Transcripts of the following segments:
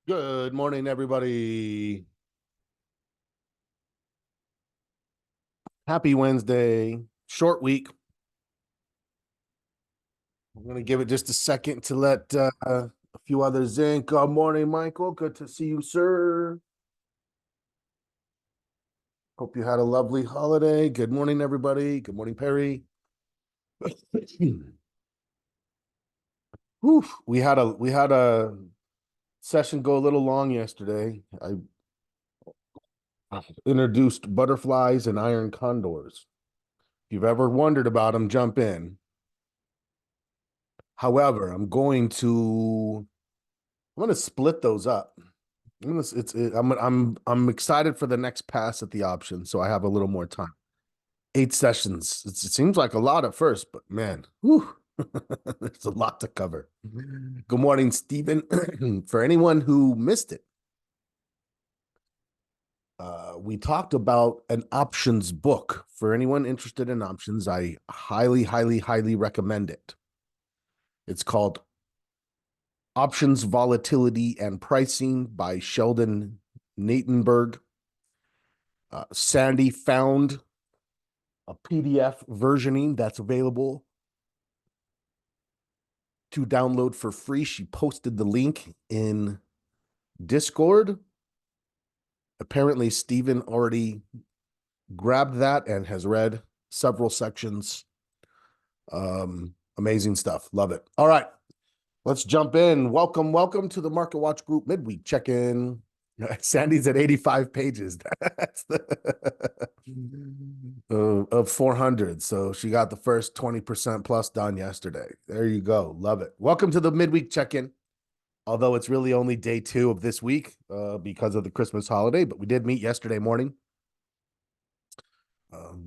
Good morning, everybody. Happy Wednesday. Short week. I'm going to give it just a second to let a few others in. Good morning, Michael. Good to see you, sir. Hope you had a lovely holiday. Good morning, everybody. Good morning, Perry. Whew, we had a session go a little long yesterday. I introduced butterflies and iron condors. If you've ever wondered about them, jump in. However, I'm going to split those up. I'm excited for the next pass at the option, so I have a little more time. 8 sessions. It seems like a lot at first, but man, whew, there's a lot to cover. Good morning, Stephen. For anyone who missed it, we talked about an options book. For anyone interested in options, I highly, highly, highly recommend it. It's called Options Volatility and Pricing by Sheldon Natenberg. Sandy found a PDF versioning that's available to download for free. She posted the link in Discord. Apparently, Stephen already grabbed that and has read several sections. Amazing stuff. Love it. All right, let's jump in. Welcome to the Market Watch Group midweek check-in. Sandy's at 85 pages. That's of 400. So she got the first 20% plus done yesterday. There you go. Love it. Welcome to the midweek check-in. Although it's really only day 2 of this week because of the Christmas holiday, but we did meet yesterday morning.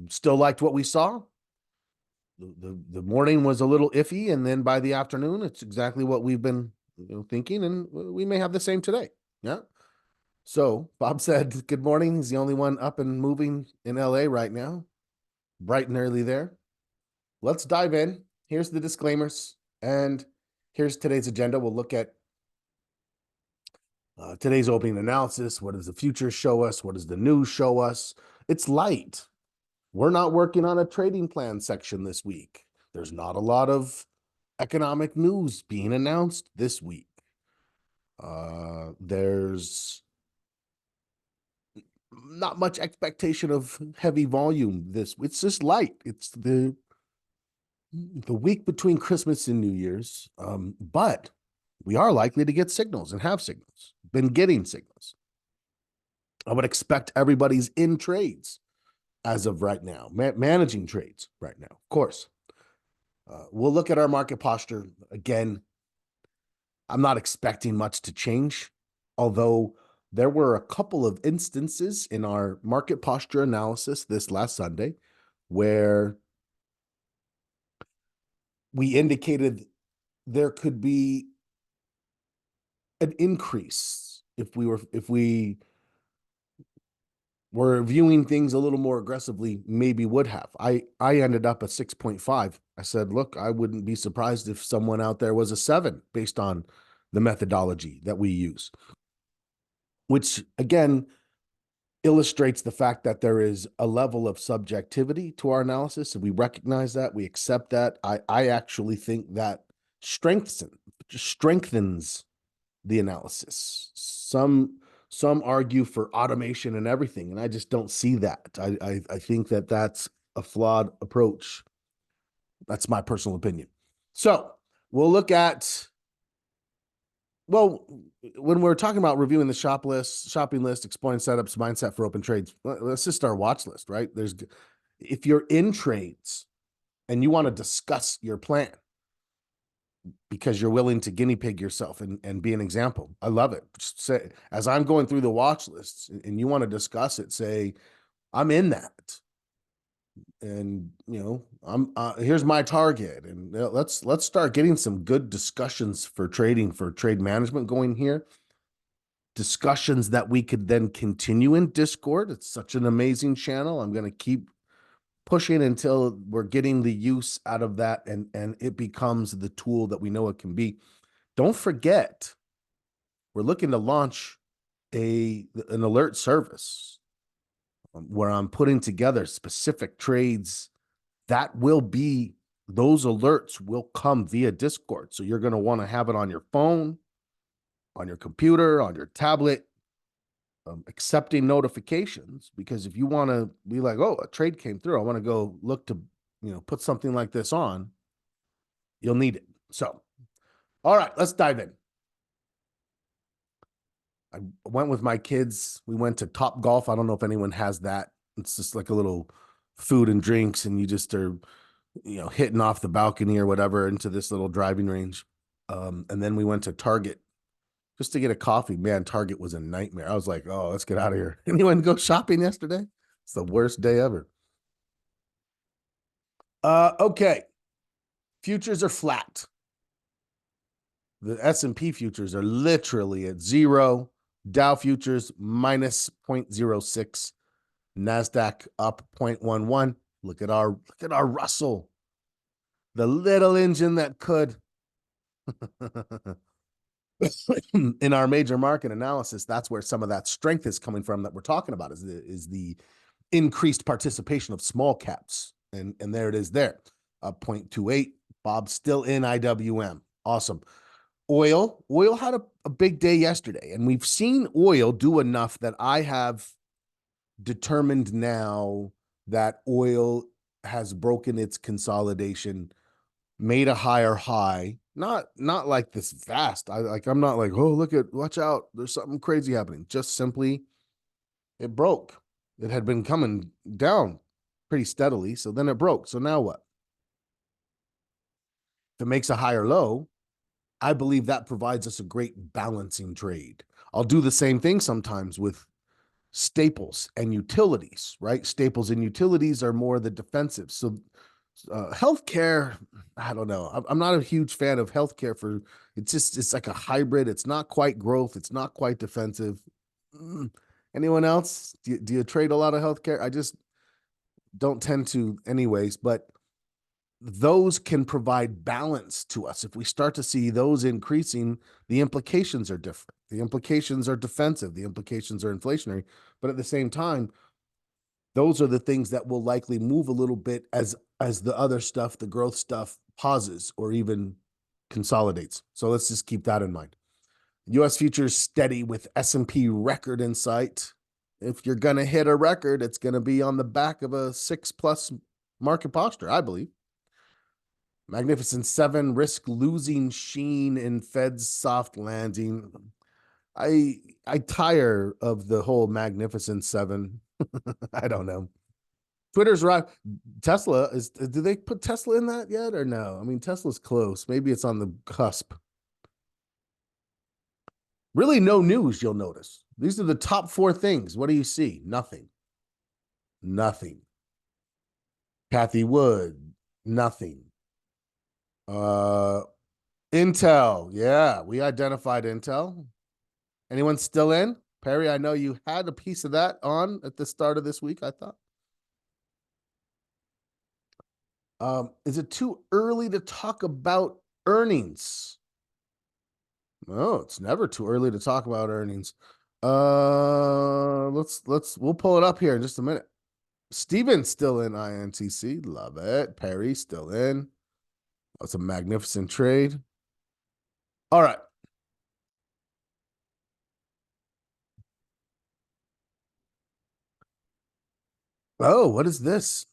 Still liked what we saw. The morning was a little iffy, and then by the afternoon, it's exactly what we've been thinking, and we may have the same today. Yeah. So Bob said, good morning. He's the only one up and moving in LA right now. Bright and early there. Let's dive in. Here's the disclaimers. And here's today's agenda. We'll look at today's opening analysis. What does the future show us? What does the news show us? It's light. We're not working on a trading plan section this week. There's not a lot of economic news being announced this week. There's not much expectation of heavy volume it's just light. It's the week between Christmas and New Year's, but we are likely to get signals and have signals. Been getting signals. I would expect everybody's in trades as of right now, managing trades right now, of course. We'll look at our market posture again. I'm not expecting much to change, although there were a couple of instances in our market posture analysis this last Sunday where we indicated there could be an increase if we were viewing things a little more aggressively, maybe would have. I ended up at 6.5. I said, look, I wouldn't be surprised if someone out there was a 7 based on the methodology that we use, which again illustrates the fact that there is a level of subjectivity to our analysis. And we recognize that, we accept that. I actually think that strengthens the analysis. Some argue for automation and everything, and I just don't see that. I think that that's a flawed approach. That's my personal opinion. So we'll look at, well, when we're talking about reviewing the shopping list, exploring setups, mindset for open trades, let's just our watch list, right? If you're in trades and you want to discuss your plan because you're willing to guinea pig yourself and be an example, I love it. Just say, as I'm going through the watch lists and you want to discuss it, say, I'm in that. And I'm here's my target, and let's start getting some good discussions for trading, for trade management going here. Discussions that we could then continue in Discord. It's such an amazing channel. I'm going to keep pushing until we're getting the use out of that, and it becomes the tool that we know it can be. Don't forget, we're looking to launch an alert service where I'm putting together specific trades that will be, those alerts will come via Discord. So you're going to want to have it on your phone, on your computer, on your tablet, accepting notifications, because if you want to be like, oh, a trade came through, I want to go look to, put something like this on, you'll need it. So, all right, let's dive in. I went with my kids. We went to Top Golf. I don't know if anyone has that. It's just like a little food and drinks, and you just are, hitting off the balcony or whatever into this little driving range. And then we went to Target just to get a coffee. Man, Target was a nightmare. I was like, oh, let's get out of here. Anyone go shopping yesterday? It's the worst day ever. Okay. Futures are flat. The S&P futures are literally at zero. Dow futures minus 0.06. NASDAQ up 0.11. Look at our Russell. The little engine that could. In our major market analysis, that's where some of that strength is coming from that we're talking about, is the increased participation of small caps. And there it is there. 0.28. Bob's still in IWM. Awesome. Oil had a big day yesterday, and we've seen oil do enough that I have determined now that oil has broken its consolidation, made a higher high, not like this vast. I'm not like, oh, watch out, there's something crazy happening. Just simply, it broke. It had been coming down pretty steadily, so then it broke. So now what? If it makes a higher low, I believe that provides us a great balancing trade. I'll do the same thing sometimes with staples and utilities, right? Staples and utilities are more the defensive. So healthcare, I don't know. I'm not a huge fan of healthcare it's like a hybrid. It's not quite growth. It's not quite defensive. Anyone else? Do you trade a lot of healthcare? I just don't tend to anyways, but those can provide balance to us. If we start to see those increasing, the implications are different. The implications are defensive. The implications are inflationary. But at the same time, those are the things that will likely move a little bit as the other stuff, the growth stuff, pauses or even consolidates. So let's just keep that in mind. U.S. futures steady with S&P record in sight. If you're going to hit a record, it's going to be on the back of a 6+ market posture, I believe. Magnificent Seven risk losing sheen in Fed's soft landing. I tire of the whole Magnificent Seven. I don't know. Twitter's right. Tesla is. Do they put Tesla in that yet or no? I mean, Tesla's close. Maybe it's on the cusp. Really, no news. You'll notice these are the top 4 things. What do you see? Nothing. Nothing. Cathie Wood. Nothing. Intel. Yeah, we identified Intel. Anyone still in? Perry, I know you had a piece of that on at the start of this week, I thought. Is it too early to talk about earnings? No, it's never too early to talk about earnings. We'll pull it up here in just a minute. Steven's still in INTC. Love it. Perry still in. That's a magnificent trade. All right. Oh, what is this?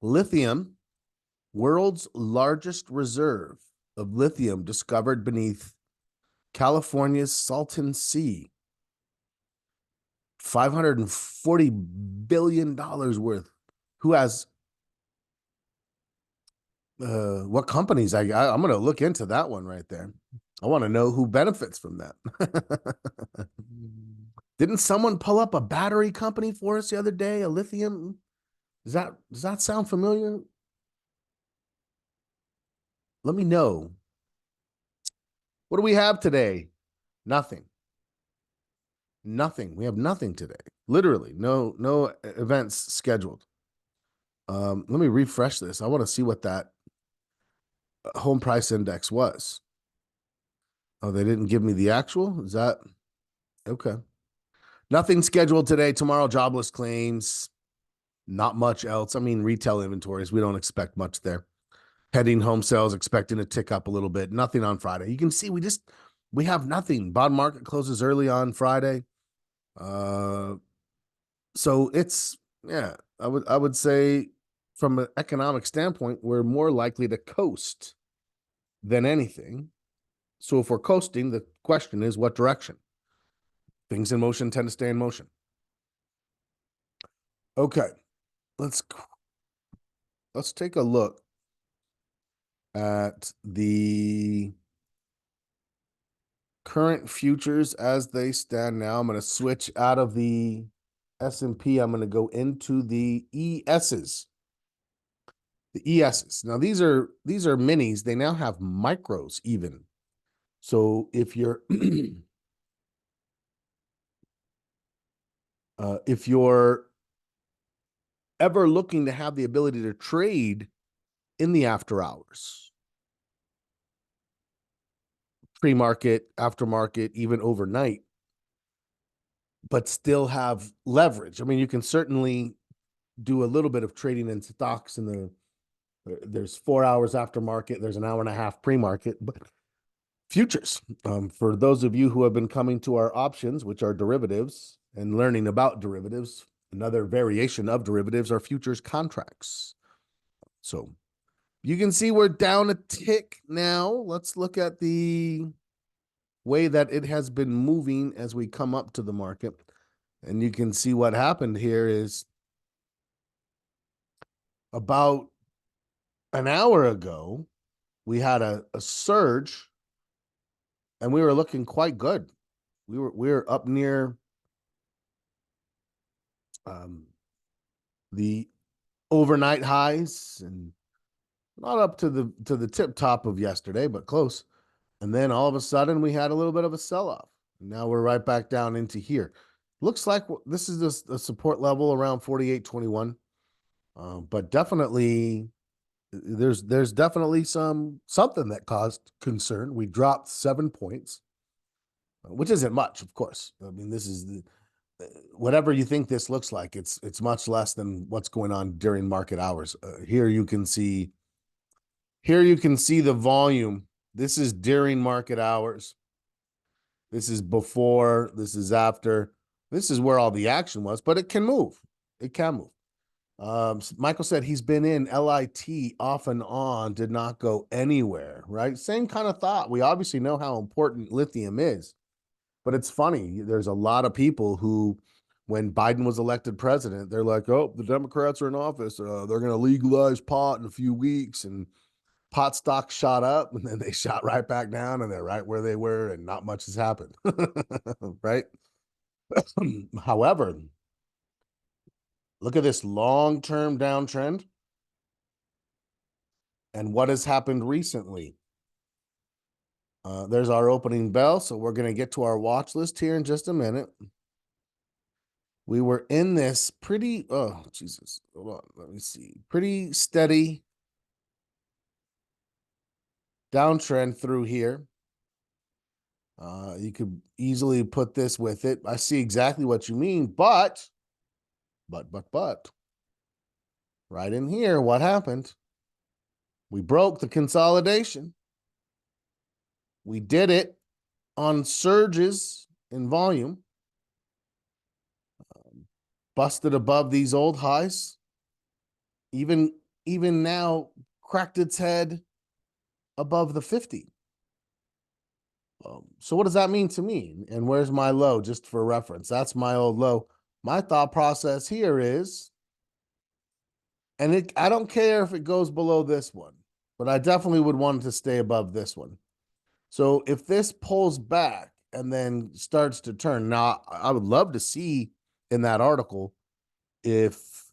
Lithium, world's largest reserve of lithium discovered beneath California's Salton Sea. $540 billion worth. Who has what companies? I'm going to look into that one right there. I want to know who benefits from that. Didn't someone pull up a battery company for us the other day? A lithium? Does that sound familiar? Let me know. What do we have today? Nothing. Nothing. We have nothing today. Literally, no events scheduled. Let me refresh this. I want to see what that home price index was. Oh, they didn't give me the actual? Is that okay? Nothing scheduled today. Tomorrow, jobless claims. Not much else. I mean, retail inventories, we don't expect much there. Pending home sales expecting to tick up a little bit. Nothing on Friday. You can see we have nothing. Bond market closes early on Friday. So it's yeah, I would say from an economic standpoint, we're more likely to coast than anything. So if we're coasting, the question is what direction? Things in motion tend to stay in motion. Okay, let's take a look at the current futures as they stand now. I'm going to switch out of the S&P. I'm going to go into the ESs. The ESs. Now these are minis. They now have micros even. So if you're if you're ever looking to have the ability to trade in the after hours, pre-market, aftermarket, even overnight, but still have leverage. I mean, you can certainly do a little bit of trading in stocks in there's 4 hours aftermarket, there's an hour and a half pre-market, but futures. For those of you who have been coming to our options, which are derivatives, and learning about derivatives, another variation of derivatives are futures contracts. So you can see we're down a tick now. Let's look at the way that it has been moving as we come up to the market. And you can see what happened here is about an hour ago, we had a surge and we were looking quite good. We were up near the overnight highs and not up to the tip top of yesterday, but close. And then all of a sudden we had a little bit of a sell-off. Now we're right back down into here. Looks like this is just a support level around 48.21. But definitely there's definitely something that caused concern. We dropped 7 points, which isn't much, of course. I mean, this is whatever you think this looks like, it's much less than what's going on during market hours. Here you can see the volume. This is during market hours. This is before, this is after. This is where all the action was, but it can move. It can move. Michael said he's been in LIT off and on, did not go anywhere, right? Same kind of thought. We obviously know how important lithium is, but it's funny. There's a lot of people who, when Biden was elected president, they're like, oh, the Democrats are in office. They're going to legalize pot in a few weeks. And pot stocks shot up and then they shot right back down and they're right where they were and not much has happened. Right? However, look at this long-term downtrend and what has happened recently. There's our opening bell. So we're going to get to our watch list here in just a minute. We were in this pretty, oh, Jesus. Hold on. Let me see. Pretty steady downtrend through here. You could easily put this with it. I see exactly what you mean, but right in here, what happened? We broke the consolidation. We did it on surges in volume. Busted above these old highs. Even now, cracked its head above the 50. So what does that mean to me? And where's my low, just for reference? That's my old low. My thought process here is, and I don't care if it goes below this one, but I definitely would want it to stay above this one. So if this pulls back and then starts to turn, now I would love to see in that article if,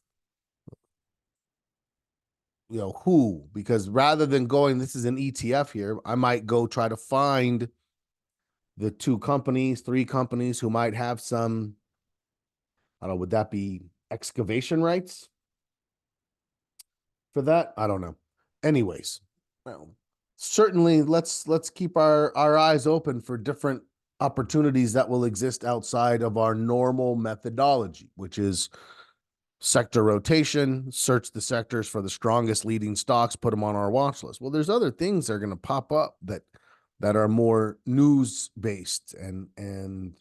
who, because rather than going, this is an ETF here, I might go try to find the 2 companies, 3 companies who might have some, I don't know, would that be excavation rights for that? I don't know. Anyways, well, certainly let's keep our eyes open for different opportunities that will exist outside of our normal methodology, which is sector rotation, search the sectors for the strongest leading stocks, put them on our watch list. Well, there's other things that are going to pop up that are more news based and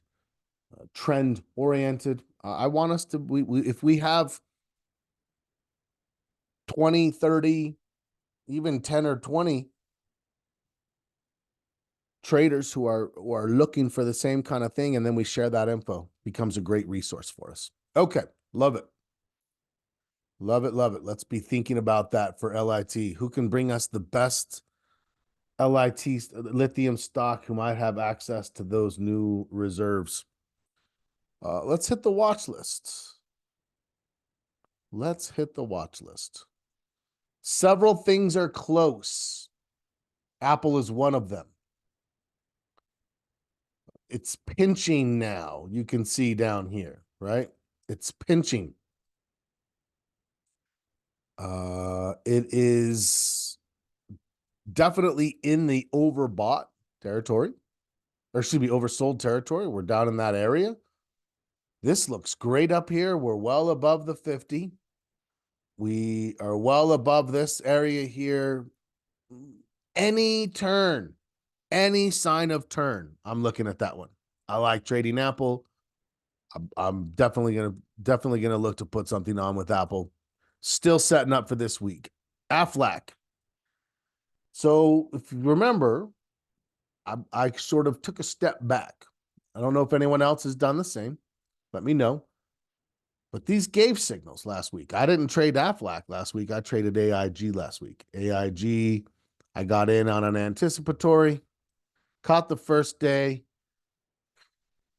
trend oriented. I want us to if we have 20, 30, even 10 or 20 traders who are looking for the same kind of thing, and then we share that info, becomes a great resource for us. Okay, love it. Love it, love it. Let's be thinking about that for LIT. Who can bring us the best LIT lithium stock who might have access to those new reserves? Let's hit the watch list. Let's hit the watch list. Several things are close. Apple is one of them. It's pinching now. You can see down here, right? It's pinching. It is definitely in the overbought territory, or should be oversold territory. We're down in that area. This looks great up here. We're well above the 50. We are well above this area here. Any turn, any sign of turn, I'm looking at that one. I like trading Apple. I'm definitely gonna look to put something on with Apple. Still setting up for this week. Aflac. So if you remember, I sort of took a step back. I don't know if anyone else has done the same. Let me know. But these gave signals last week. I didn't trade Aflac last week. I traded AIG last week. AIG, I got in on an anticipatory, caught the first day,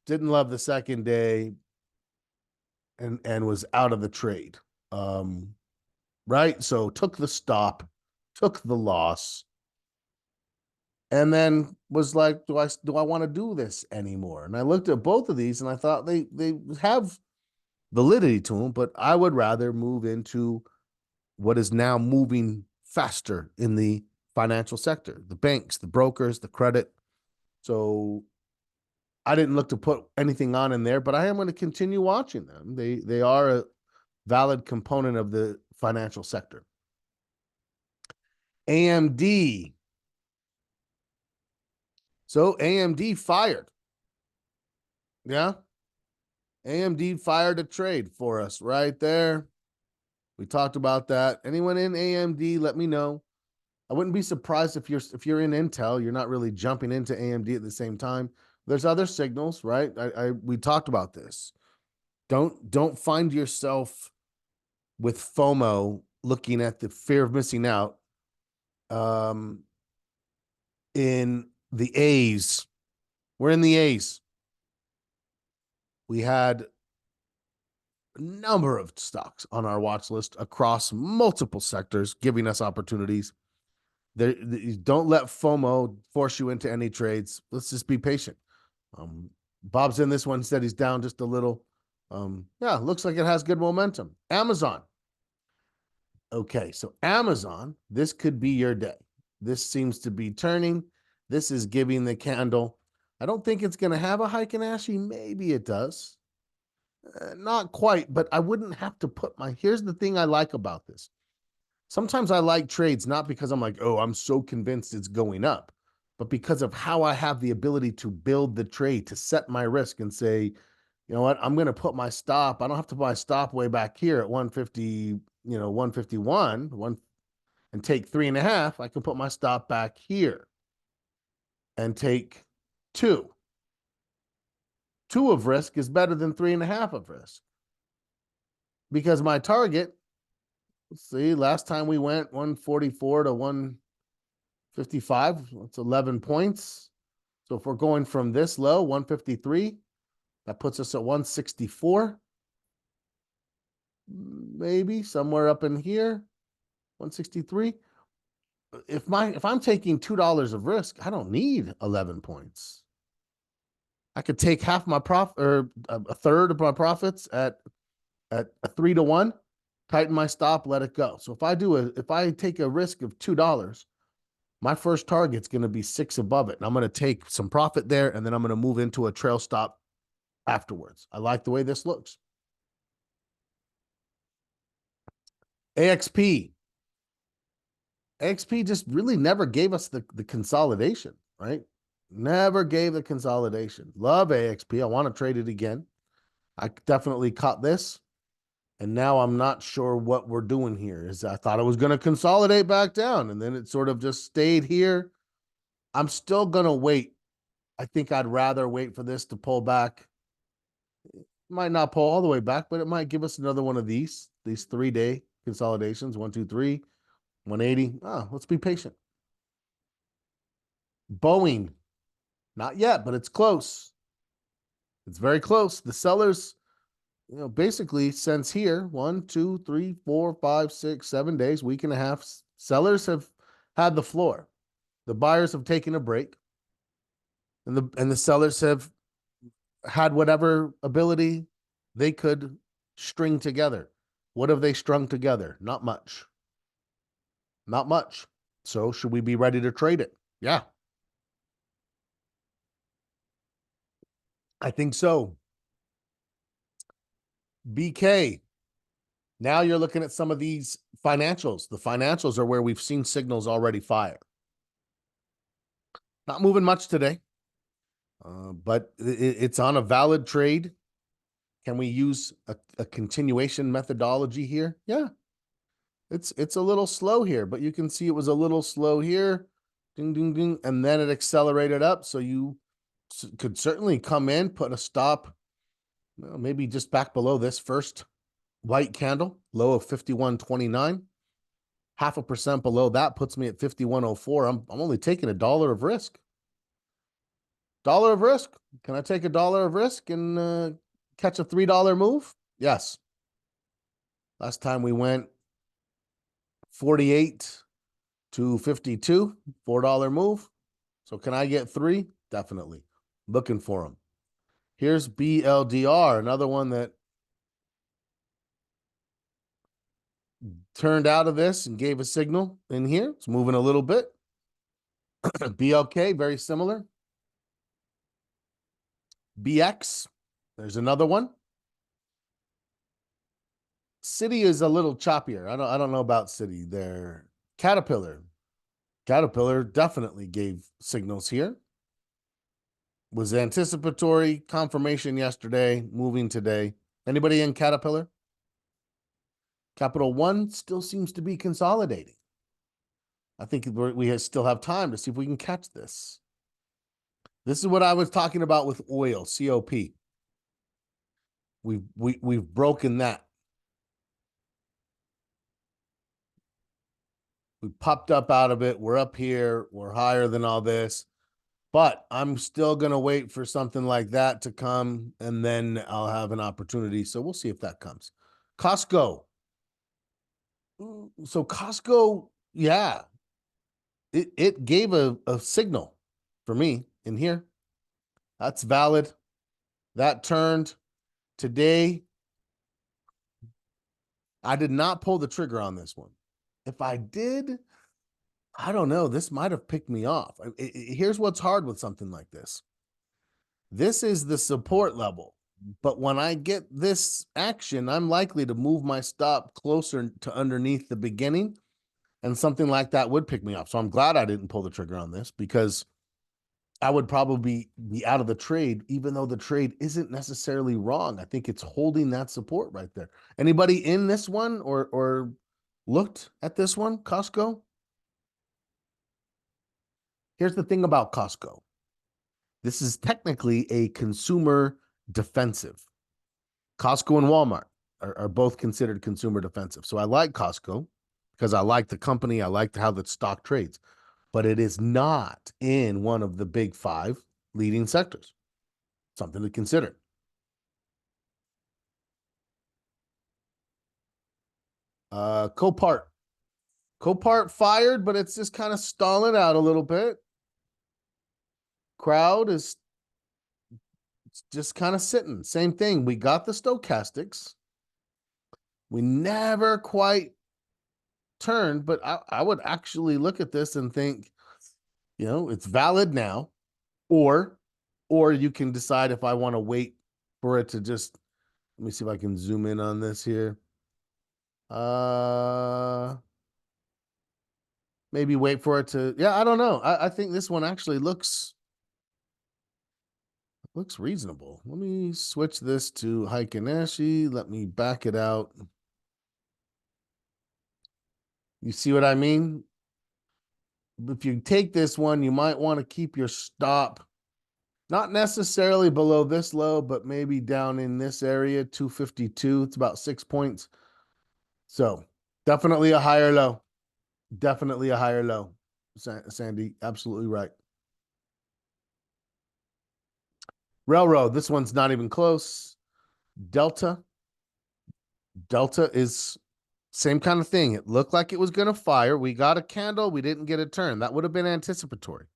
didn't love the second day, and was out of the trade. Right? So took the stop, took the loss, and then was like, do I want to do this anymore? And I looked at both of these and I thought they have validity to them, but I would rather move into what is now moving faster in the financial sector, the banks, the brokers, the credit. So I didn't look to put anything on in there, but I am going to continue watching them. They are a valid component of the financial sector. AMD. So AMD fired. Yeah. AMD fired a trade for us right there. We talked about that. Anyone in AMD, let me know. I wouldn't be surprised if you're in Intel, you're not really jumping into AMD at the same time. There's other signals, right? We talked about this. Don't find yourself with FOMO looking at the fear of missing out in the A's. We're in the A's. We had a number of stocks on our watch list across multiple sectors, giving us opportunities. Don't let FOMO force you into any trades. Let's just be patient. Bob's in this one, said he's down just a little. Yeah, looks like it has good momentum. Amazon. Okay, so Amazon, this could be your day. This seems to be turning. This is giving the candle. I don't think it's going to have a Heikin-Ashi. Maybe it does. Not quite, but I wouldn't have to put here's the thing I like about this. Sometimes I like trades, not because I'm like, oh, I'm so convinced it's going up, but because of how I have the ability to build the trade, to set my risk and say, you know what, I'm going to put my stop. I don't have to put my stop way back here at 150, 151, and take 3.5. I can put my stop back here and take 2. 2 of risk is better than 3.5 of risk. Because my target, let's see, last time we went 144 to 155, that's 11 points. So if we're going from this low, 153, that puts us at 164. Maybe somewhere up in here, 163. If I'm taking $2 of risk, I don't need 11 points. I could take half my profit or a third of my profits at a 3-to-1, tighten my stop, let it go. So if I take a risk of $2, My first target's going to be 6 above it. And I'm going to take some profit there, and then I'm going to move into a trail stop afterwards. I like the way this looks. AXP. AXP just really never gave us the consolidation, right? Never gave the consolidation. Love AXP. I want to trade it again. I definitely caught this. And now I'm not sure what we're doing here. Is I thought it was going to consolidate back down, and then it sort of just stayed here. I'm still going to wait. I think I'd rather wait for this to pull back. Might not pull all the way back, but it might give us another one of these 3-day consolidations. 1, 2, 3, 180. Let's be patient. Boeing, not yet, but it's close. It's very close. The sellers, basically since here, 1, 2, 3, 4, 5, 6, 7 days, week and a half, sellers have had the floor. The buyers have taken a break, and the sellers have had whatever ability they could string together. What have they strung together? Not much. Not much. So should we be ready to trade it? Yeah. I think so. BK. Now you're looking at some of these financials. The financials are where we've seen signals already fire. Not moving much today, but it's on a valid trade. Can we use a continuation methodology here? Yeah. It's a little slow here, but you can see it was a little slow here. Ding, ding, ding. And then it accelerated up. So you could certainly come in, put a stop, maybe just back below this first white candle, low of 51.29. 0.5% below that puts me at 51.04. I'm only taking $1 of risk. $1 of risk. Can I take $1 of risk and catch a $3 move? Yes. Last time we went 48 to 52, $4 move. So can I get 3? Definitely. Looking for them. Here's BLDR, another one that turned out of this and gave a signal in here. It's moving a little bit. BLK, very similar. BX, there's another one. City is a little choppier. I don't know about City there. Caterpillar definitely gave signals here. Was anticipatory, confirmation yesterday, moving today. Anybody in Caterpillar? Capital One still seems to be consolidating. I think we still have time to see if we can catch this. This is what I was talking about with oil, COP. We've broken that. We popped up out of it. We're up here. We're higher than all this. But I'm still going to wait for something like that to come, and then I'll have an opportunity. So we'll see if that comes. Costco. So Costco, yeah, it gave a signal for me in here. That's valid. That turned today. I did not pull the trigger on this one. If I did, I don't know. This might have picked me off. Here's what's hard with something like this. This is the support level. But when I get this action, I'm likely to move my stop closer to underneath the beginning, and something like that would pick me off. So I'm glad I didn't pull the trigger on this, because I would probably be out of the trade, even though the trade isn't necessarily wrong. I think it's holding that support right there. Anybody in this one or looked at this one, Costco? Here's the thing about Costco. This is technically a consumer defensive. Costco and Walmart are both considered consumer defensive. So I like Costco because I like the company. I like how the stock trades, but it is not in one of the big 5 leading sectors. Something to consider. Copart. Copart fired, but it's just kind of stalling out a little bit. Crowd is just kind of sitting. Same thing. We got the stochastics. We never quite turned, but I would actually look at this and think It's valid now, or you can decide if I want to wait for it to just, let me see if I can zoom in on this here. Maybe wait for it to, yeah, I don't know. I think this one actually looks reasonable. Let me switch this to Heiken Ashi. Let me back it out. You see what I mean? If you take this one, you might want to keep your stop not necessarily below this low, but maybe down in this area, 252. It's about 6 points. So definitely a higher low. Definitely a higher low. Sandy, absolutely right. Railroad, this one's not even close. Delta is same kind of thing. It looked like it was going to fire. We got a candle. We didn't get a turn. That would have been anticipatory.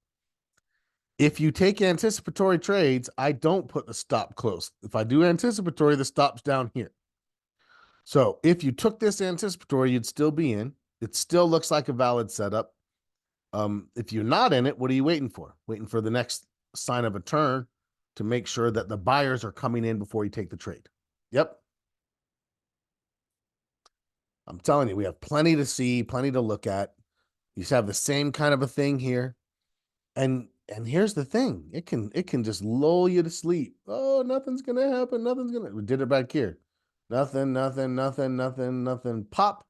If you take anticipatory trades, I don't put the stop close. If I do anticipatory, the stop's down here. So if you took this anticipatory, you'd still be in. It still looks like a valid setup. If you're not in it, what are you waiting for? Waiting for the next sign of a turn to make sure that the buyers are coming in before you take the trade. Yep. I'm telling you, we have plenty to see, plenty to look at. You have the same kind of a thing here. And here's the thing. It can just lull you to sleep. Oh, nothing's gonna happen. We did it back here. Nothing. Pop.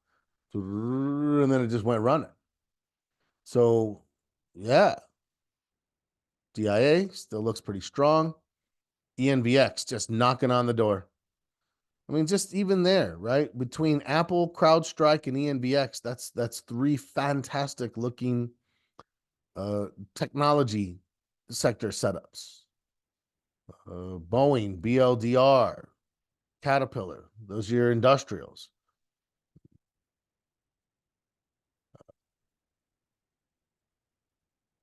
And then it just went running. So yeah. DIA still looks pretty strong. ENVX just knocking on the door. I mean, just even there, right? Between Apple, CrowdStrike, and ENVX, that's three fantastic looking technology sector setups. Boeing, BLDR, Caterpillar, those are your industrials.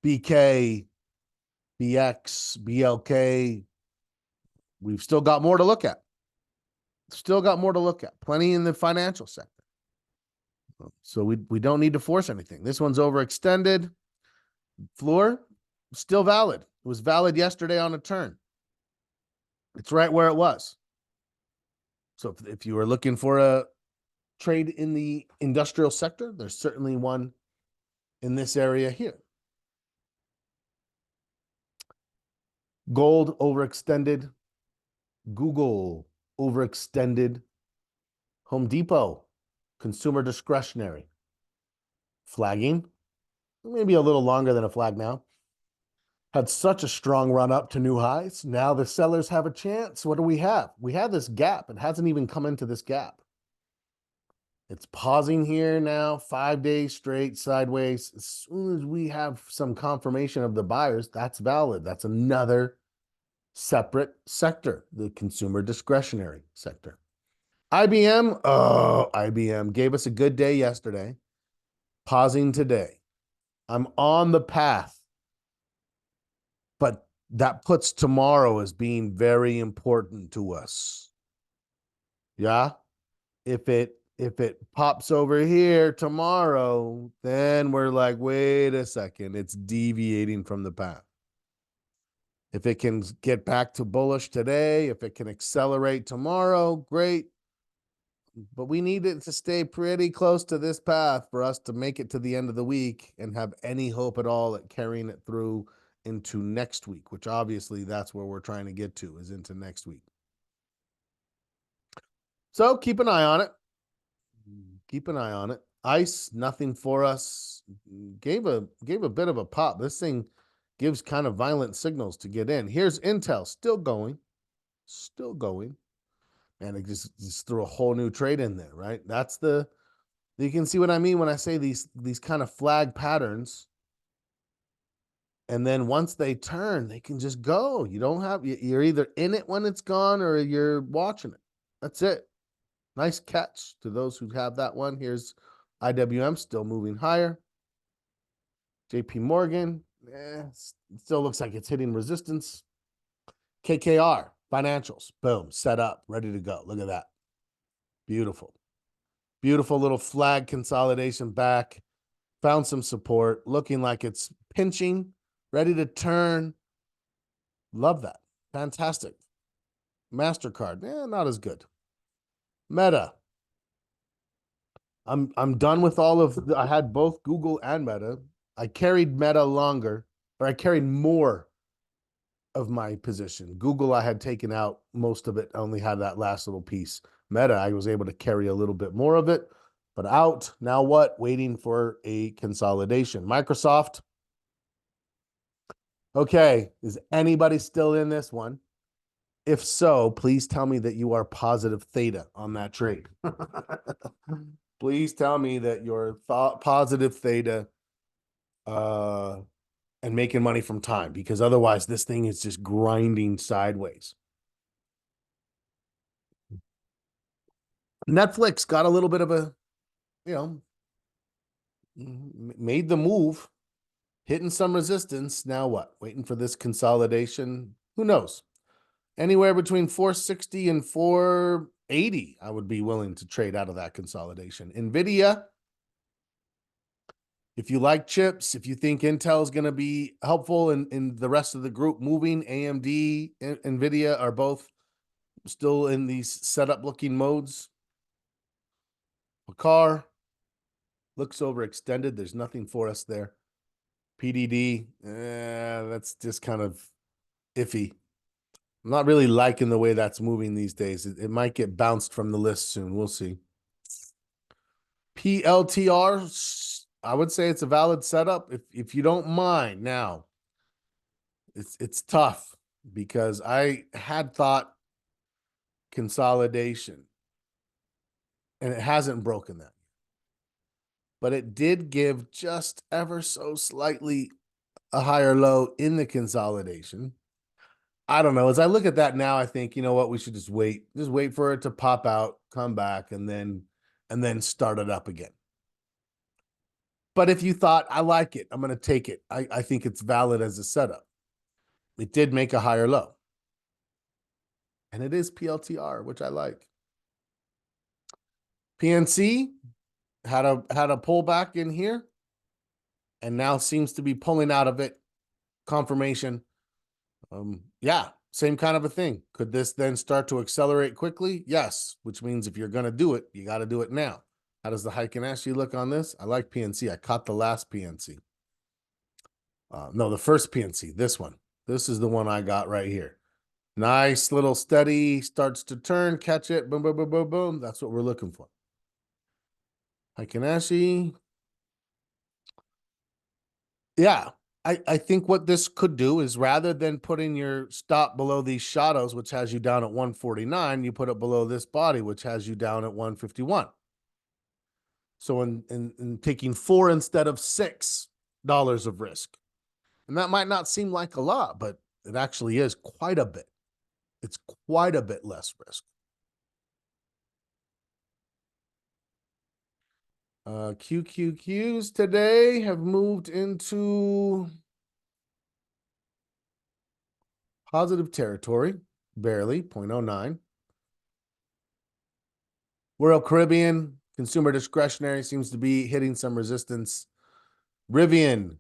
BK, BX, BLK, we've still got more to look at. Plenty in the financial sector. So we don't need to force anything. This one's overextended. Floor, still valid. It was valid yesterday on a turn. It's right where it was. So if you were looking for a trade in the industrial sector, there's certainly one in this area here. Gold overextended. Google overextended. Home Depot, consumer discretionary. Flagging, maybe a little longer than a flag now. Had such a strong run up to new highs. Now the sellers have a chance. What do we have? We have this gap. It hasn't even come into this gap. It's pausing here now, 5 days straight sideways. As soon as we have some confirmation of the buyers, that's valid. That's another separate sector, the consumer discretionary sector. IBM gave us a good day yesterday. Pausing today. I'm on the path. But that puts tomorrow as being very important to us. Yeah. If it pops over here tomorrow, then we're like, wait a second, it's deviating from the path. If it can get back to bullish today, if it can accelerate tomorrow, great. But we need it to stay pretty close to this path for us to make it to the end of the week and have any hope at all at carrying it through into next week, which obviously that's where we're trying to get to, is into next week. So keep an eye on it. ICE, nothing for us. Gave a bit of a pop. This thing gives kind of violent signals to get in. Here's Intel, still going. And it just threw a whole new trade in there, right? You can see what I mean when I say these kind of flag patterns. And then once they turn, they can just go. You're either in it when it's gone or you're watching it. That's it. Nice catch to those who have that one. Here's IWM still moving higher. JP Morgan, still looks like it's hitting resistance. KKR, financials, boom, set up, ready to go. Look at that. Beautiful. Beautiful little flag consolidation back. Found some support, looking like it's pinching ready to turn. Love that. Fantastic. MasterCard, not as good. Meta. I'm done with all of I had both Google and Meta. I carried Meta longer, or I carried more of my position. Google, I had taken out most of it. I only had that last little piece. Meta, I was able to carry a little bit more of it, but out. Now what? Waiting for a consolidation. Microsoft. Okay. Is anybody still in this one? If so, please tell me that you are positive theta on that trade. Please tell me that you're positive theta and making money from time, because otherwise this thing is just grinding sideways. Netflix got a little bit of a, made the move, hitting some resistance. Now what? Waiting for this consolidation. Who knows? Anywhere between 460 and 480, I would be willing to trade out of that consolidation. NVIDIA, if you like chips, if you think Intel is going to be helpful in the rest of the group moving, AMD and NVIDIA are both still in these setup looking modes. Car looks overextended. There's nothing for us there. PDD, that's just kind of iffy. I'm not really liking the way that's moving these days. It might get bounced from the list soon. We'll see. PLTR, I would say it's a valid setup. If you don't mind. Now, it's tough because I had thought consolidation, and it hasn't broken that. But it did give just ever so slightly a higher low in the consolidation. I don't know. As I look at that now, I think, you know what, we should just wait for it to pop out, come back, and then start it up again. But if you thought, I like it, I'm going to take it, I think it's valid as a setup. It did make a higher low. And it is PLTR, which I like. PNC had a pullback in here and now seems to be pulling out of it. Confirmation. Yeah, same kind of a thing. Could this then start to accelerate quickly? Yes, which means if you're going to do it, you got to do it now. How does the Heiken Ashi look on this? I like PNC. I caught the last PNC. No, the first PNC, this one. This is the one I got right here. Nice little steady, starts to turn, catch it, boom, boom, boom, boom, boom. That's what we're looking for. Heiken Ashi. Yeah, I think what this could do is, rather than putting your stop below these shadows, which has you down at 149, you put it below this body, which has you down at 151. So in taking $4 instead of $6 of risk. And that might not seem like a lot, but it actually is quite a bit. It's quite a bit less risk. QQQs today have moved into positive territory, barely, 0.09. Royal Caribbean, consumer discretionary seems to be hitting some resistance. Rivian,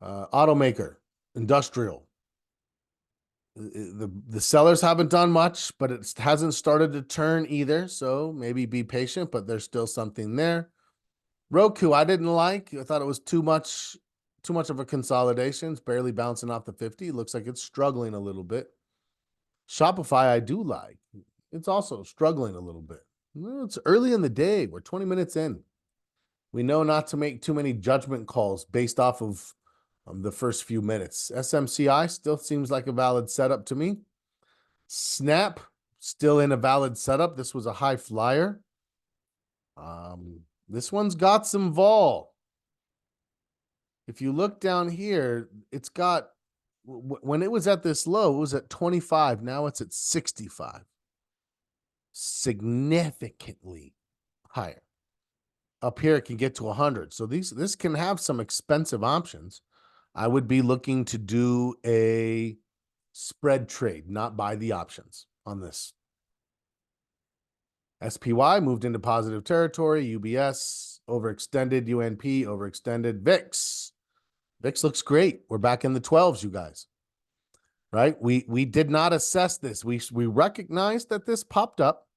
automaker, industrial. The sellers haven't done much, but it hasn't started to turn either. So maybe be patient, but there's still something there. Roku, I didn't like. I thought it was too much of a consolidation. It's barely bouncing off the 50. Looks like it's struggling a little bit. Shopify, I do like. It's also struggling a little bit. Well, it's early in the day. We're 20 minutes in. We know not to make too many judgment calls based off of the first few minutes. SMCI still seems like a valid setup to me. Snap, still in a valid setup. This was a high flyer. This one's got some vol. If you look down here, it's got, when it was at this low, it was at 25. Now it's at 65. Significantly higher. Up here, it can get to 100. So this can have some expensive options. I would be looking to do a spread trade, not buy the options on this. SPY moved into positive territory. UBS overextended. UNP overextended. VIX VIX looks great. We're back in the 12s, you guys. Right? We did not assess this. We recognized that this popped up,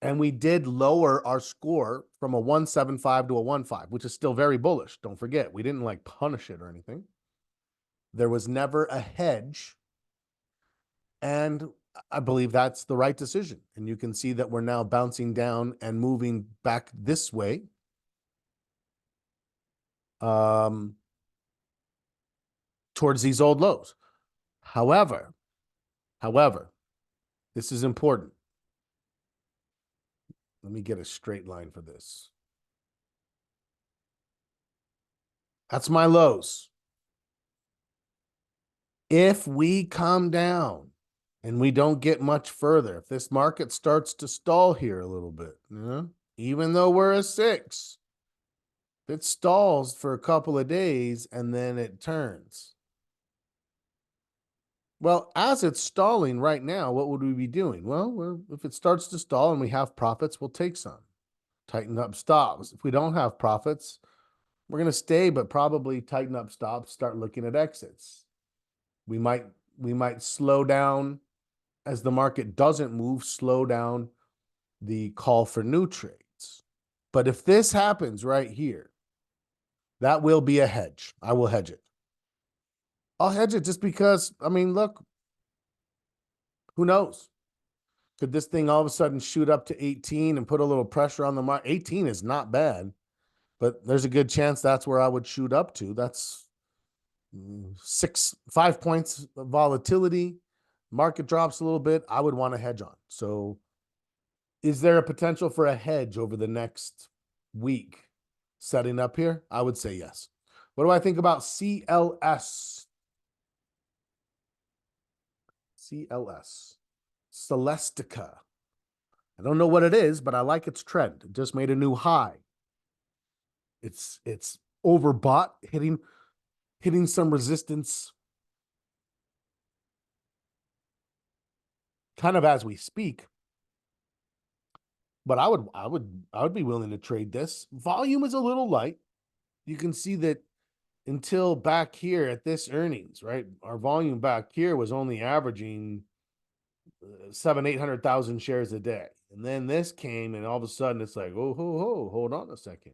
and we did lower our score from a 175 to a 15, which is still very bullish. Don't forget, we didn't like punish it or anything. There was never a hedge. And I believe that's the right decision. And you can see that we're now bouncing down and moving back this way. Towards these old lows. However, this is important. Let me get a straight line for this. That's my lows. If we come down and we don't get much further, if this market starts to stall here a little bit, even though we're a 6, if it stalls for a couple of days and then it turns. Well, as it's stalling right now, what would we be doing? Well, if it starts to stall and we have profits, we'll take some. Tighten up stops. If we don't have profits, we're going to stay, but probably tighten up stops, start looking at exits. We might slow down as the market doesn't move, slow down the call for new trades. But if this happens right here, that will be a hedge. I will hedge it. I'll hedge it just because, I mean, look, who knows? Could this thing all of a sudden shoot up to 18 and put a little pressure on the market? 18 is not bad, but there's a good chance that's where I would shoot up to. That's 5 points of volatility. Market drops a little bit. I would want to hedge on. So is there a potential for a hedge over the next week setting up here? I would say yes. What do I think about CLS? CLS. Celestica. I don't know what it is, but I like its trend. It just made a new high. It's overbought, hitting some resistance kind of as we speak. But I would be willing to trade this. Volume is a little light. You can see that until back here at this earnings, right? Our volume back here was only averaging 800,000 shares a day. And then this came and all of a sudden it's like, oh, hold on a second.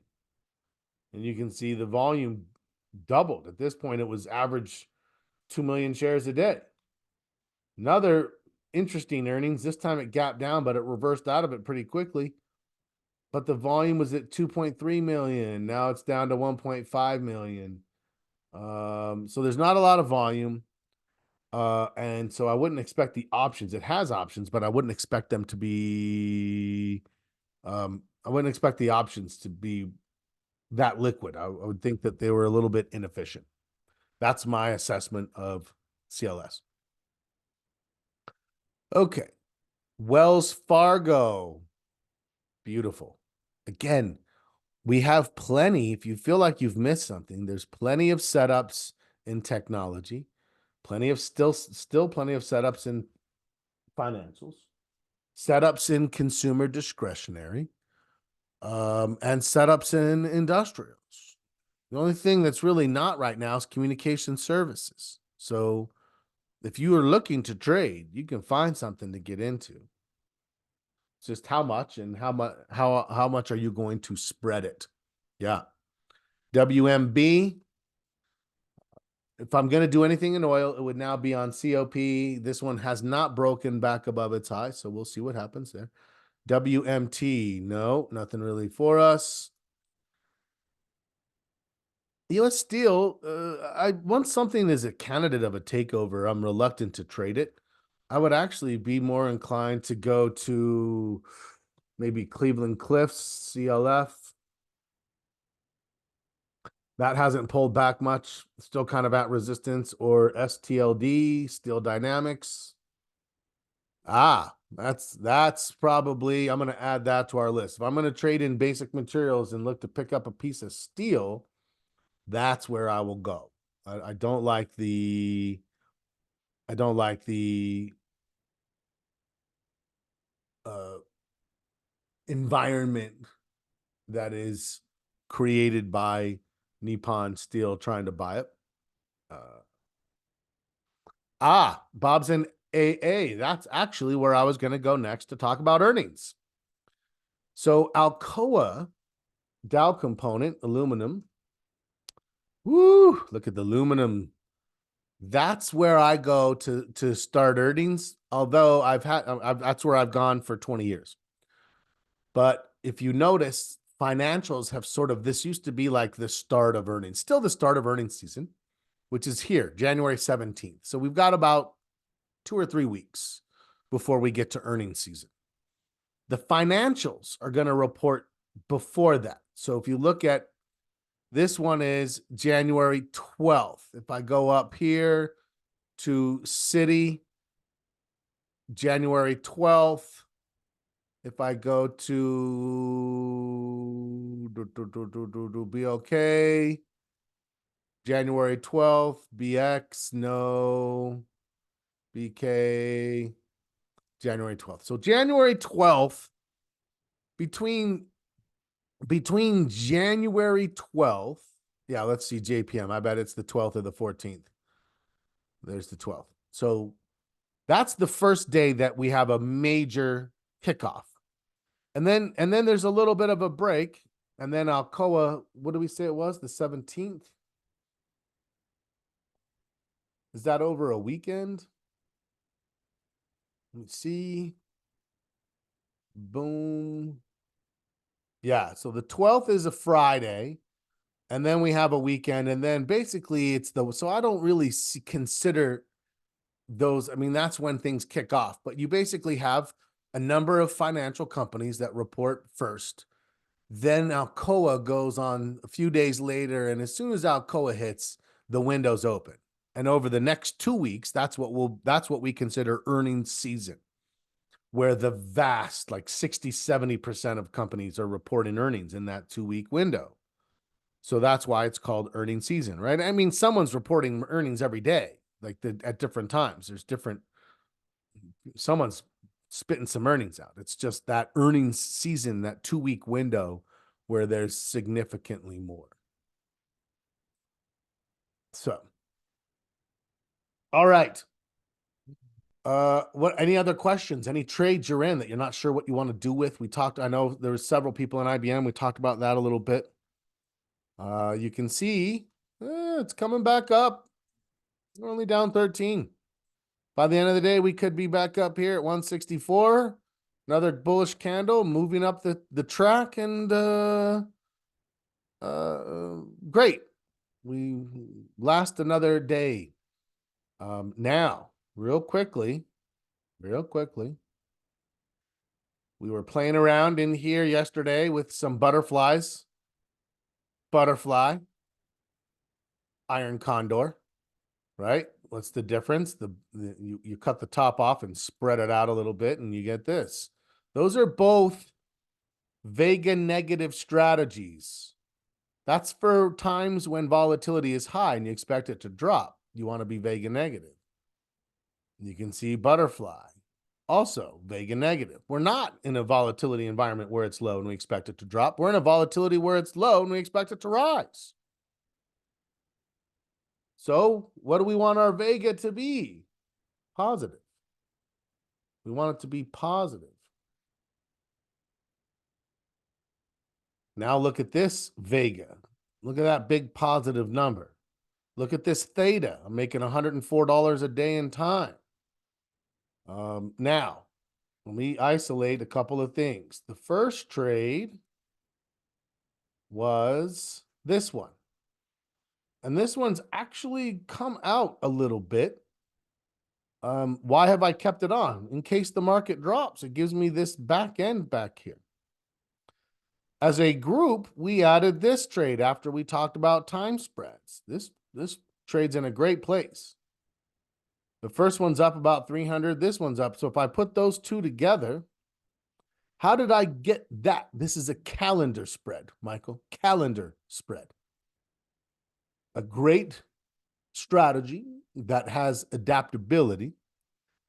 And you can see the volume doubled. At this point, it was average 2 million shares a day. Another interesting earnings. This time it gapped down, but it reversed out of it pretty quickly. But the volume was at 2.3 million. Now it's down to 1.5 million. So there's not a lot of volume. And so I wouldn't expect the options. It has options, but I wouldn't expect them to be, I wouldn't expect the options to be that liquid. I would think that they were a little bit inefficient. That's my assessment of CLS. Okay. Wells Fargo. Beautiful. Again, we have plenty. If you feel like you've missed something, there's plenty of setups in technology, plenty of still plenty of setups in financials, setups in consumer discretionary, and setups in industrials. The only thing that's really not right now is communication services. So if you are looking to trade, you can find something to get into. It's just how much and how much are you going to spread it? Yeah. WMB. If I'm going to do anything in oil, it would now be on COP. This one has not broken back above its high, so we'll see what happens there. WMT, no, nothing really for us. US Steel, once something is a candidate of a takeover, I'm reluctant to trade it. I would actually be more inclined to go to maybe Cleveland Cliffs, CLF. That hasn't pulled back much, still kind of at resistance, or STLD, Steel Dynamics. That's probably, I'm going to add that to our list. If I'm going to trade in basic materials and look to pick up a piece of steel, that's where I will go. I don't like the environment that is created by Nippon Steel trying to buy it. Bob's in AA. That's actually where I was going to go next to talk about earnings. So Alcoa, Dow component, aluminum. Woo, look at the aluminum. That's where I go to start earnings. Although that's where I've gone for 20 years. But if you notice, financials have this used to be like the start of earnings, still the start of earnings season, which is here, January 17th. So we've got about 2 or 3 weeks before we get to earnings season. The financials are going to report before that. So if you look at this one is January 12th. If I go up here to Citi, January 12th. If I go to BOK, January 12th, BX, no, BK, January 12th. So January 12th, between January 12th, yeah, let's see, JPM. I bet it's the 12th or the 14th. There's the 12th. So that's the first day that we have a major kickoff. And then there's a little bit of a break. And then Alcoa, what do we say it was? The 17th? Is that over a weekend? Let me see. Boom. Yeah, so the 12th is a Friday. And then we have a weekend. And then basically so I don't really consider those. I mean, that's when things kick off. But you basically have a number of financial companies that report first. Then Alcoa goes on a few days later, and as soon as Alcoa hits, the window's open. And over the next 2 weeks, that's what we consider earnings season, where the vast, like 60-70% of companies are reporting earnings in that 2-week window. So that's why it's called earnings season, right? I mean, someone's reporting earnings every day, like at different times. Someone's spitting some earnings out. It's just that earnings season, that 2-week window where there's significantly more. So, all right. Any other questions? Any trades you're in that you're not sure what you want to do with? I know there was several people in IBM. We talked about that a little bit. You can see it's coming back up. We're only down 13. By the end of the day, we could be back up here at 164. Another bullish candle moving up the track, and great. We last another day. Now, real quickly, we were playing around in here yesterday with some butterflies. Butterfly, iron condor, right? What's the difference? You cut the top off and spread it out a little bit, and you get this. Those are both Vega negative strategies. That's for times when volatility is high and you expect it to drop. You want to be Vega negative. You can see butterfly, also Vega negative. We're not in a volatility environment where it's low and we expect it to drop. We're in a volatility where it's low and we expect it to rise. So what do we want our Vega to be? Positive. We want it to be positive. Now look at this Vega. Look at that big positive number. Look at this theta. I'm making $104 a day in time. Now, let me isolate a couple of things. The first trade was this one. And this one's actually come out a little bit. Why have I kept it on? In case the market drops, it gives me this back end back here. As a group, we added this trade after we talked about time spreads. This trade's in a great place. The first one's up about 300. This one's up. So if I put those two together, how did I get that? This is a calendar spread, Michael. Calendar spread. A great strategy that has adaptability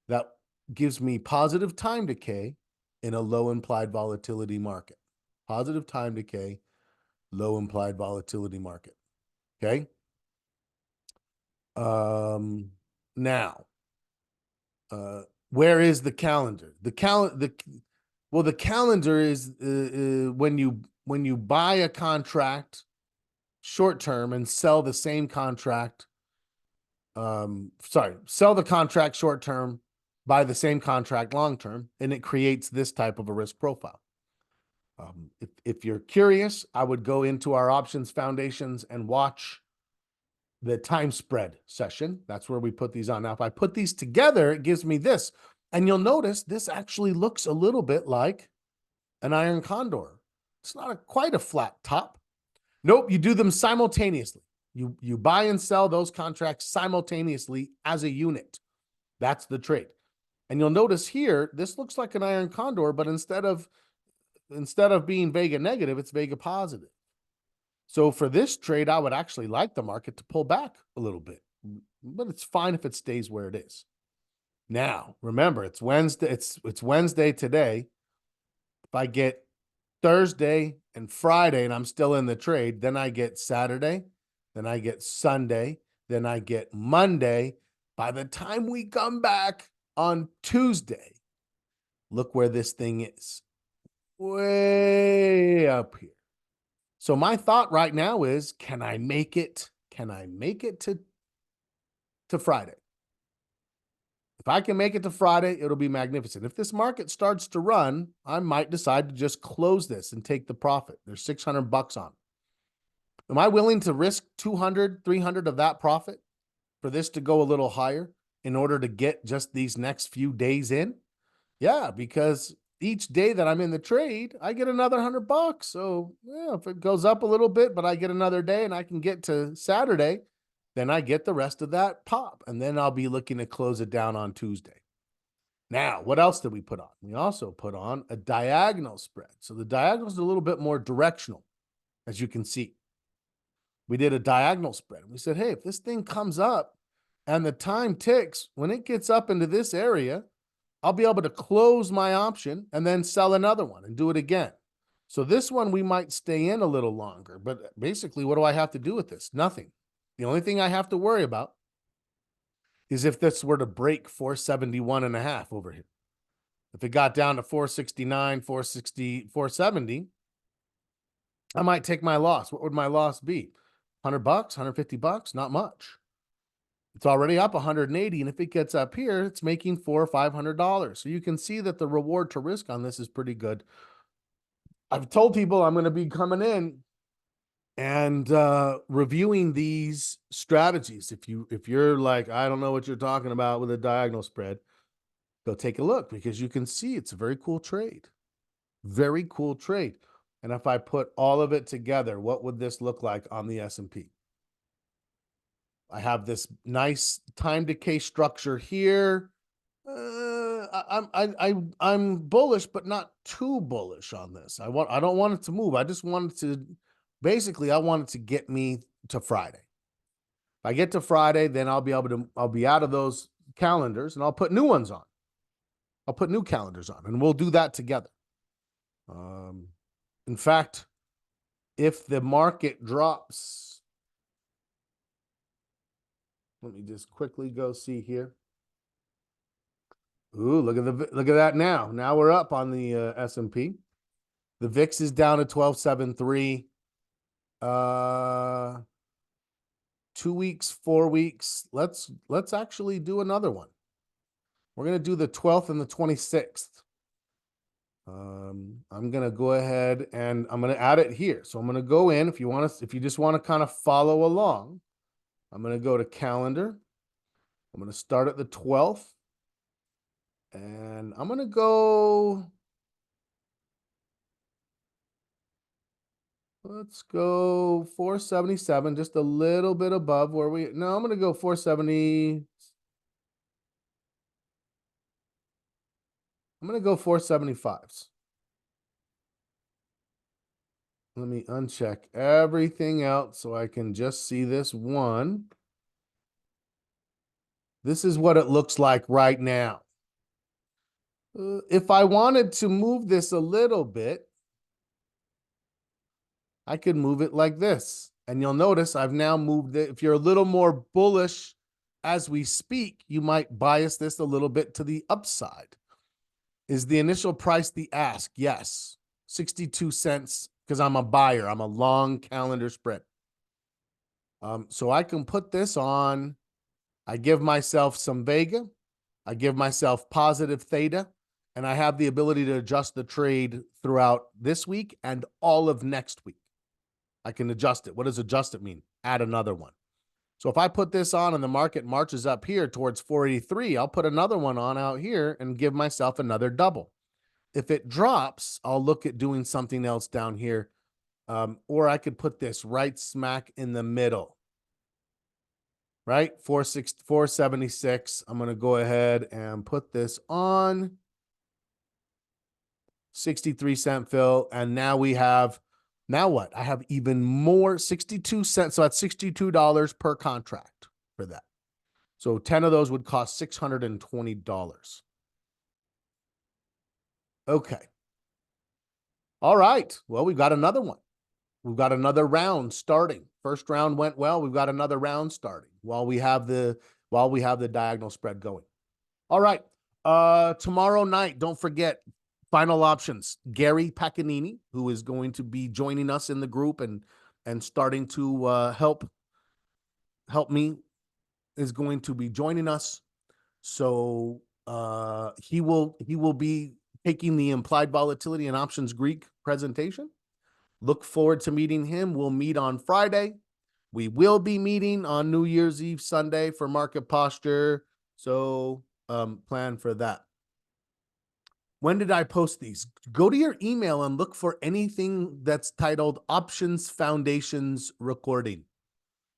that gives me positive time decay in a low implied volatility market. Positive time decay, low implied volatility market. Okay. Now, where is the calendar? The calendar is when you buy a contract short term and sell the same contract. Sell the contract short term, buy the same contract long term, and it creates this type of a risk profile. If you're curious, I would go into our options foundations and watch the time spread session. That's where we put these on. Now, if I put these together, it gives me this. And you'll notice this actually looks a little bit like an iron condor. It's not quite a flat top. Nope, you do them simultaneously. You buy and sell those contracts simultaneously as a unit. That's the trade. And you'll notice here, this looks like an iron condor, but instead of being Vega negative, it's Vega positive. So for this trade, I would actually like the market to pull back a little bit, but it's fine if it stays where it is. Now, remember, it's Wednesday. It's Wednesday today. If I get Thursday and Friday and I'm still in the trade, then I get Saturday, then I get Sunday, then I get Monday. By the time we come back on Tuesday, look where this thing is. Way up here. So my thought right now is, can I make it to Friday? If I can make it to Friday, it'll be magnificent. If this market starts to run, I might decide to just close this and take the profit. There's $600 on. Am I willing to risk 200, 300 of that profit for this to go a little higher in order to get just these next few days in? Yeah, because each day that I'm in the trade, I get another $100. So yeah, if it goes up a little bit, but I get another day and I can get to Saturday, then I get the rest of that pop. And then I'll be looking to close it down on Tuesday. Now, what else did we put on? We also put on a diagonal spread. So the diagonal is a little bit more directional, as you can see. We did a diagonal spread. We said, hey, if this thing comes up and the time ticks, when it gets up into this area, I'll be able to close my option and then sell another one and do it again. So this one, we might stay in a little longer, but basically what do I have to do with this? Nothing. The only thing I have to worry about is if this were to break 471.5 over here. If it got down to 469, 460, 470, I might take my loss. What would my loss be? $100, $150? Not much. It's already up 180, and if it gets up here, it's making $400 or $500. So you can see that the reward to risk on this is pretty good. I've told people I'm going to be coming in and reviewing these strategies. If you're like, I don't know what you're talking about with a diagonal spread, go take a look, because you can see it's a very cool trade. Very cool trade. And if I put all of it together, what would this look like on the S&P? I have this nice time decay structure here. I'm bullish, but not too bullish on this. I don't want it to move. I just want it to, basically, I want it to get me to Friday. If I get to Friday, then I'll be out of those calendars and I'll put new ones on. I'll put new calendars on, and we'll do that together. In fact, if the market drops, let me just quickly go see here. Ooh, look at that now. Now we're up on the S&P. The VIX is down to 1273. 2 weeks, 4 weeks. Let's actually do another one. We're going to do the 12th and the 26th. I'm going to go ahead and I'm going to add it here. So I'm going to go in. If you just want to kind of follow along, I'm going to go to calendar. I'm going to start at the 12th. And I'm going to go, let's go 477, just a little bit above where I'm going to go 470. I'm going to go 475s. Let me uncheck everything else so I can just see this one. This is what it looks like right now. If I wanted to move this a little bit, I could move it like this. And you'll notice I've now moved it. If you're a little more bullish as we speak, you might bias this a little bit to the upside. Is the initial price the ask? Yes. 62 cents because I'm a buyer. I'm a long calendar spread. So I can put this on. I give myself some Vega. I give myself positive theta. And I have the ability to adjust the trade throughout this week and all of next week. I can adjust it. What does adjust it mean? Add another one. So if I put this on and the market marches up here towards 483, I'll put another one on out here and give myself another double. If it drops, I'll look at doing something else down here. Or I could put this right smack in the middle. Right? 476. I'm going to go ahead and put this on 63-cent fill. And now we have, now what? I have even more 62 cents. So that's $62 per contract for that. So 10 of those would cost $620. Okay. All right. Well, we've got another one. We've got another round starting. First round went well. We've got another round starting while we have the diagonal spread going. All right. Tomorrow night, don't forget final options. Gary Pacanini, who is going to be joining us in the group and starting to help me, is going to be joining us. So he will be taking the implied volatility and options Greek presentation. Look forward to meeting him. We'll meet on Friday. We will be meeting on New Year's Eve Sunday for market posture. So plan for that. When did I post these? Go to your email and look for anything that's titled Options Foundations Recording.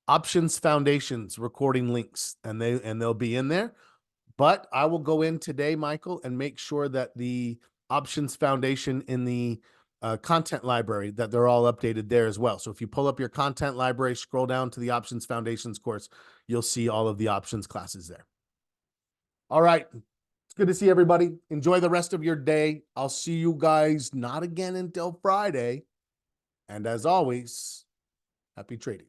Options Foundations recording links, and they'll be in there. But I will go in today, Michael, and make sure that the Options Foundation in the content library, that they're all updated there as well. So if you pull up your content library, scroll down to the Options Foundations course, you'll see all of the options classes there. All right. It's good to see everybody. Enjoy the rest of your day. I'll see you guys not again until Friday. And as always, happy trading.